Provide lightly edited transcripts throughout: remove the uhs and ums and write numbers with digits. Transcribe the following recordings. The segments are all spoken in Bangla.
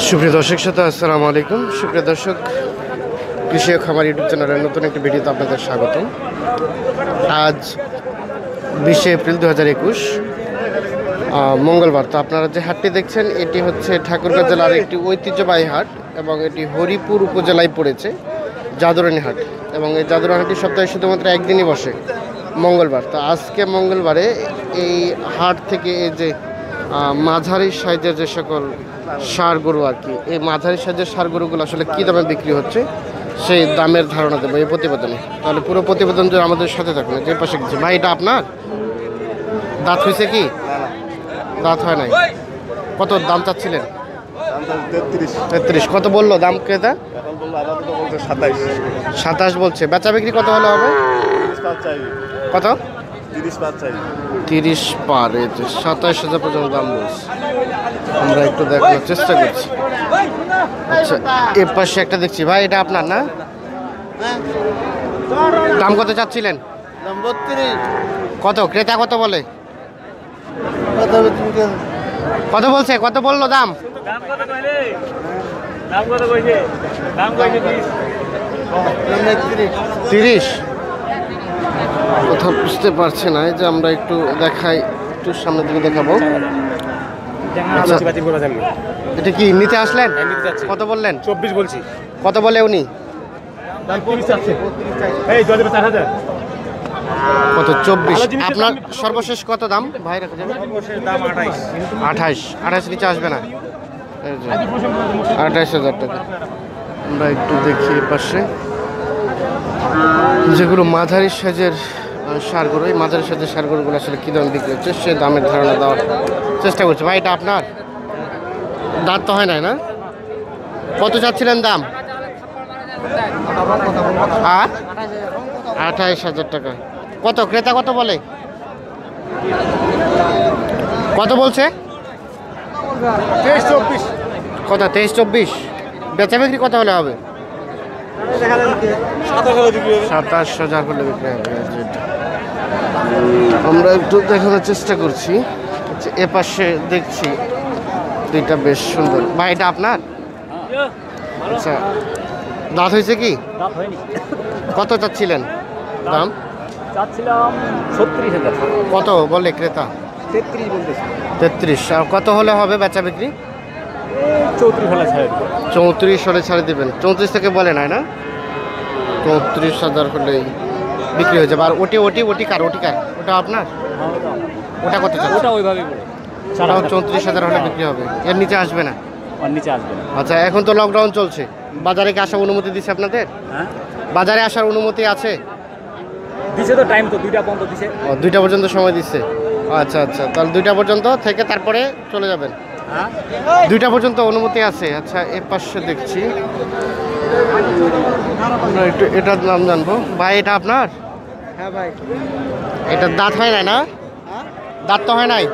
সুপ্রিয় দর্শক শ্রোতা, আসসালামু আলাইকুম। সুপ্রিয় দর্শক, কৃষি ও খামার ইউটিউব চ্যানেলের নতুন একটি ভিডিওতে আপনাদের স্বাগতম। আজ 20 এপ্রিল 2021 মঙ্গলবার। তো আপনারা যে হাটটি দেখছেন এটি হচ্ছে ঠাকুরগাঁও জেলার একটি ঐতিহ্যবাহী হাট এবং এটি হরিপুর উপজেলায় পড়েছে, জাদুরানী হাট। এবং এই জাদুরানী হাটটি সপ্তাহে শুধুমাত্র একদিনই বসে, মঙ্গলবার। তো আজকে মঙ্গলবারে এই হাট থেকে এই যে মাঝারি সাইজের যে সকল ষাঁড় গরু আর কি, এই মাঝারি সাইজের ষাঁড় গরুগুলো আসলে কী দামে বিক্রি হচ্ছে সেই দামের ধারণা দেবো এই প্রতিবেদনে। তাহলে পুরো প্রতিবেদন যে আমাদের সাথে থাকবে। যে পাশে কিছু ভাই, এটা আপনার দাঁত হয়েছে কি? দাঁত হয় নাই। কত দাম চাচ্ছিলেন? 33। কত বললো দাম ক্রেতা? 27 বলছে। বেচা বিক্রি কত হলে হবে? কত? 30 পার। 27,000 পর্যন্ত দাম বলছে। আমরা একটু দেখার চেষ্টা করছি। আচ্ছা, এর পাশে একটা দেখছি ভাই, এটা আপনার না? দাম কত চাচ্ছিলেন? 32। কত ক্রেতা কত বলে? কত বলছে? কত বললো দাম? 30। কোথাও বুঝতে পারছে না, যে আমরা একটু দেখাই, একটু সামনের দিকে দেখাবো। আচ্ছা, এটা কি নিতে আসলেন? কত বললেন? 24 বলছি। কত বলে উনি? কত? 24। আপনার সর্বশেষ কত দাম ভাই? রাখা যাবে 28 নিচে আসবে না। 28,000 টাকা। আমরা একটু দেখি পাশে যেগুলো মাঝারি সাইজের ষাঁড় গরু, এই মাঝারি সাইজের ষাঁড় গরুগুলো আসলে কী দাম বিক্রি হচ্ছে সে দামের ধারণা দেওয়ার চেষ্টা করছে। ভাই, এটা আপনার? দাঁত তো হয় নাই না? কত চাচ্ছিলেন দাম? আর 28,000 টাকা। কত ক্রেতা কত বলে? কত বলছে? 23-24। কত? 23-24। বেচা বিক্রি কত হলে হবে? 27,000 হলে বিক্রি হবে। আমরা একটু দেখানোর চেষ্টা করছি। আচ্ছা, এ পাশে দেখছি দুইটা বেশ সুন্দর। ভাই, এটা আপনার? আচ্ছা, দাঁত হয়েছে কি? কত চাচ্ছিলেন দাম? চাচ্ছিলাম 36,000। কত বলে ক্রেতা? 33 বলতেছি। 33। আর কত হলে হবে বেচা বিক্রি? 34 হলে ছাড়ে দেবো। 34 হলে ছাড়ে দেবেন। 34 থেকে বলে নাই না? 34,000 হলেই বিক্রি হয়ে যাবে। আর ওটি কার? ওটা আপনার? ওটা কত চাচ্ছে? ওটা ওইভাবেই বলে। 34,000 হলে বিক্রি হবে। এর নিচে আসবে না? আর নিচে আসবে না। আচ্ছা, এখন তো লকডাউন চলছে, বাজারে কি আসার অনুমতি দিচ্ছে আপনাদের? হ্যাঁ, বাজারে আসার অনুমতি আছে? দিছে তো, টাইম তো 2টা পর্যন্ত দিছে। 2টা পর্যন্ত সময় দিচ্ছে। আচ্ছা, তাহলে 2টা পর্যন্ত থেকে তারপরে চলে যাবেন। হ্যাঁ, 2টা পর্যন্ত অনুমতি আছে। আচ্ছা, এর পাশে দেখছি আমরা একটু এটার নাম জানবো। ভাই, এটা আপনার? হ্যাঁ ভাই। এটার দাঁত হয় নাই না? দাঁত তো হয় নাই।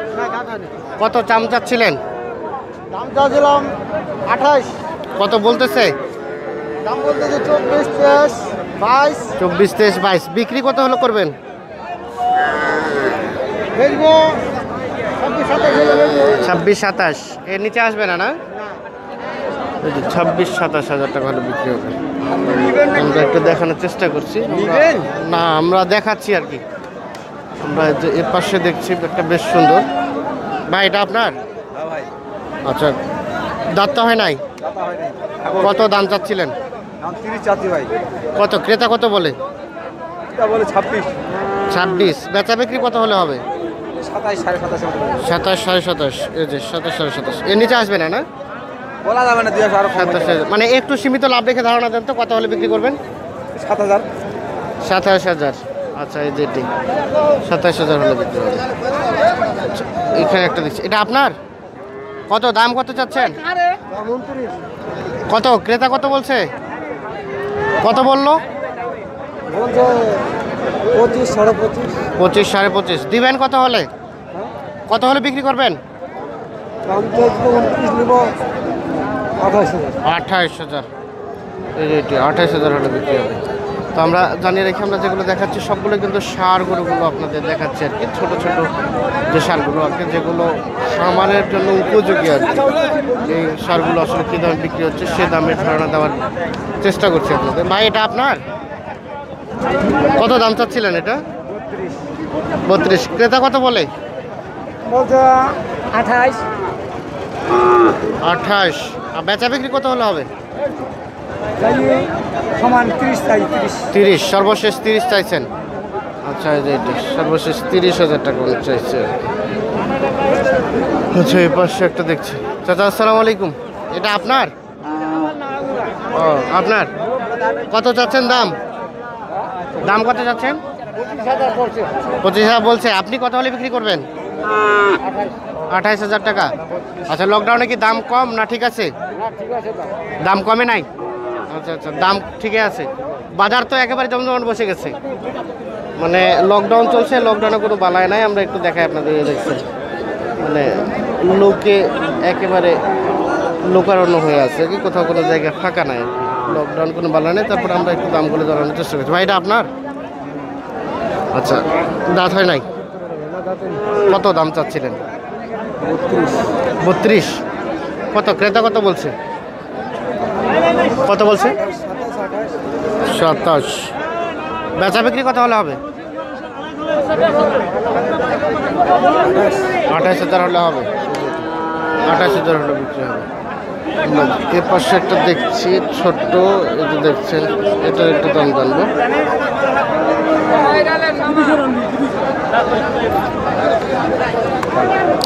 কত চাম চাচ্ছিলেন? দাম চাচ্ছিলাম 28। কত বলতেছে? দাম বলতেছে 24, 23, 22। 24, 23, 22। বিক্রি কত হলো করবেন? বেচবো 26-27 হলে বেচবো। 26-27। এর নিচে আসবে না? 26-27 টাকা হলে বিক্রি হবে। আমরা একটু দেখানোর চেষ্টা করছি। না, আমরা দেখাচ্ছি আর কি। আমরা যে এর পাশে দেখছি একটা বেশ সুন্দর। ভাই, এটা আপনার? হ্যাঁ ভাই। আচ্ছা, দাঁত তো হয় নাই। কত দাম চাচ্ছিলেন? দাম 30 চাচ্ছি ভাই। কত ক্রেতা কত বলে? এটা বলে 26। 26। বেচা বিক্রি কত হলে হবে? 27, 27.5। 27, 27.5। এই যে 27, 27.5। এর নিচে আসবে না? বলা যাবে না, 200 আরো কম। 27, মানে একটু সীমিত লাভ রেখে ধারণা দেন তো কত হলে বিক্রি করবেন? 7,000। 27,000। আচ্ছা, এই যেটি 27,000 হলে বিক্রি হবে। আচ্ছা, এখানে একটা দিচ্ছি, এটা আপনার? কত দাম কত চাচ্ছেন? 29। কত ক্রেতা কত বলছে? কত বললো? বলছে 25, 25.5। 25, 25.5। দিবেন কত হলে? কত হলে বিক্রি করবেন? দাম তো 29 নিব। 28,000। 28,000। এই যে এটি 28,000 হলে বিক্রি হবে। তো আমরা জানিয়ে রেখে আমরা যেগুলো দেখাচ্ছি সবগুলো কিন্তু সার গরুগুলো আপনাদের দেখাচ্ছি আর কি, ছোট ছোট যে সারগুলো আর কি, যেগুলো খামারের জন্য উপযোগী আর কি। এই সারগুলো আসলে কী দামে বিক্রি হচ্ছে সে দামের ধারণা দেওয়ার চেষ্টা করছি আপনাদের। ভাই এটা আপনার কত দাম চাচ্ছিলেন? এটা 32। ক্রেতা কত বলে? বলছে 28। 28। আর বেচা বিক্রি কত হলে হবে? সমান 30 চাই। 30। সর্বশেষ 30 চাইছেন? আচ্ছা, এই যে এটা সর্বশেষ 30,000 টাকা করে চাইছে। আচ্ছা, এই পাশে একটা দেখছি। চাচা আসসালামু আলাইকুম, এটা আপনার? ও আপনার। কত চাচ্ছেন দাম? দাম কত চাচ্ছেন? 25,000 বলছে। আপনি কত হলে বিক্রি করবেন? 28,000 টাকা। আচ্ছা, লকডাউনে কি দাম কম না ঠিক আছে? দাম কমে নাই? আচ্ছা আচ্ছা, দাম ঠিকই আছে। বাজার তো একেবারে জমজমাট বসে গেছে, মানে লকডাউন চলছে, লকডাউনে কোনো বালায় নাই। আমরা একটু দেখাই আপনাদের, দেখছেন মানে লোকে একেবারে লোকারণ্য হয়ে আছে কি, কোথাও কোনো জায়গায় ফাঁকা নাই, লকডাউন কোনো বালায় নেই। তারপরে আমরা একটু দামগুলো জানানোর চেষ্টা করছি। ভাই এটা আপনার? আচ্ছা, দাঁত হয় নাই? কত দাম চাচ্ছিলেন? 32। কত ক্রেতা কত বলছে? কত বলছে? 27। বেচা বিক্রি কত হলে হবে? 28,000 হলে হবে। 28,000 হলে বিক্রি হবে। এর পাশে একটা দেখছি ছোট্ট, এই যে দেখছেন, এটার একটু দাম জানবো।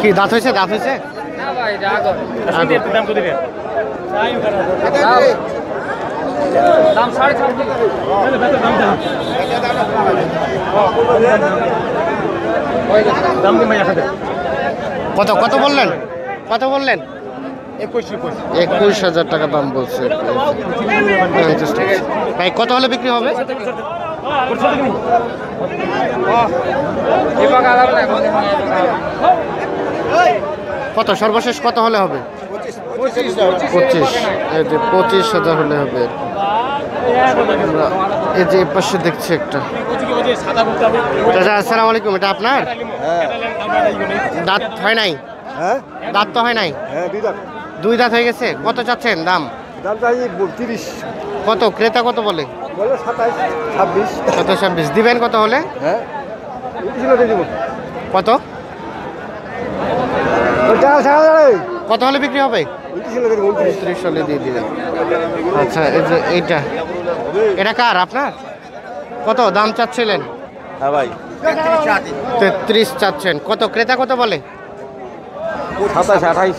কি দাঁত হয়েছে? দাঁত হয়েছে? কত কত বললেন? কত বললেন? 21,000 টাকা দাম বলছে। ভাই কত হলে বিক্রি হবে? কত সর্বশেষ কত হলে হবে? 25। এই যে 25,000 হলে হবে। আমরা এই যে পাশে দেখছি একটা। চাচা আসসালামু আলাইকুম, এটা আপনার? দাঁত হয় নাই? দাঁত তো হয় নাই? 2 দাঁত হয়ে গেছে। কত চাচ্ছেন দাম? 30। কত ক্রেতা কত বলে? 27, 26। দিবেন কত হলে? কত কত হলে বিক্রি হবে? 29 হলে দিয়ে দিবেন। আচ্ছা, এই যে এইটা, এটা কার? আপনার? কত দাম চাচ্ছিলেন? হ্যাঁ ভাই, 33 চাচ্ছেন। কত ক্রেতা কত বলে? 27, 28।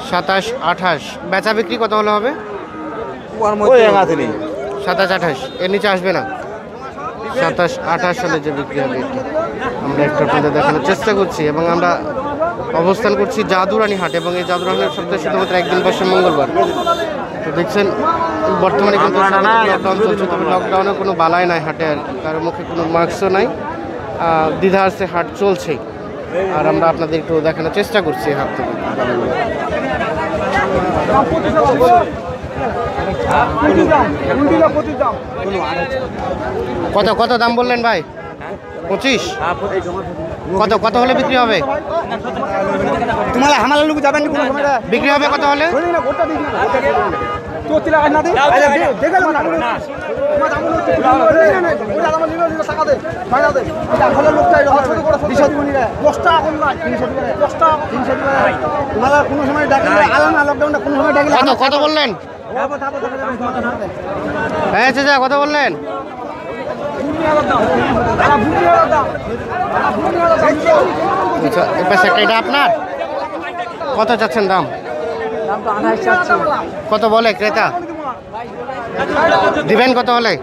27, 28। বেচা বিক্রি কত হলে হবে? 27, 28। এর নিচে আসবে না? 27, 28 হলে যে বিক্রি হবে এটা আমরা একটু আপনাদের দেখানোর চেষ্টা করছি। এবং আমরা অবস্থান করছি জাদুরানী হাট, এবং এই জাদুরানী হাট সপ্তাহে শুধুমাত্র একদিন বসে মঙ্গলবার। তো দেখছেন বর্তমানে কিন্তু লকডাউন চলছে, তবে লকডাউনে কোনো বালাই নাই হাটে আর কি, কারোর মুখে কোনো মাস্কও নাই, দ্বিধার্সে হাট চলছেই। আর আমরা আপনাদের একটু দেখানোর চেষ্টা করছি হাট থেকে। কত কত দাম বললেন ভাই? 25। কত কত হলে বিক্রি হবে? বিক্রি হবে কত হলে? কত কত বললেন? হ্যাঁ চাচা কত বললেন? আচ্ছা, এই পাশে এটা আপনার? কত চাচ্ছেন দাম? কত বলে ক্রেতা? দিবেন কত হলে?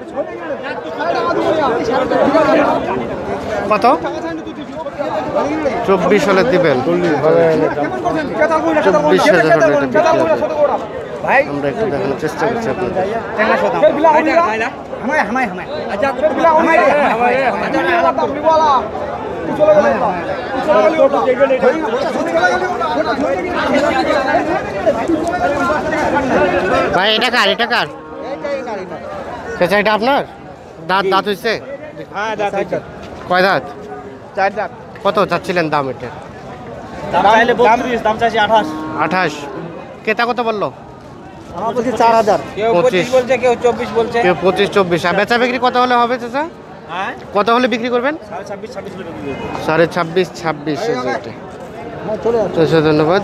কত? 24 হলে দিবেন। 24,000 হলে এটা বিক্রি হবে। আমরা একটু দেখানোর চেষ্টা করছি আপনাদের। ভাই এটা কার? এটা কার? চাচা এটা আপনার? দাঁত দাঁত হয়েছে? হ্যাঁ দাঁত হয়েছে। কয় দাঁত? 4 দাঁত। কত চাচ্ছিলেন দাম এটা? দাম চাইলে 32, দাম চাইছি 28। 28। ক্রেতা কত বললো? আমার বলছি 4000। কেউ 25 25 বলছে, কেউ 24 বলছে। কেউ 25-24। আর বেচা বিক্রি কত হলে হবে চাচা? হ্যাঁ, কত হলে বিক্রি করবেন? 26.5 করে বিক্রি করব। 26.5-26। হ্যাঁ চলে আসো। ধন্যবাদ।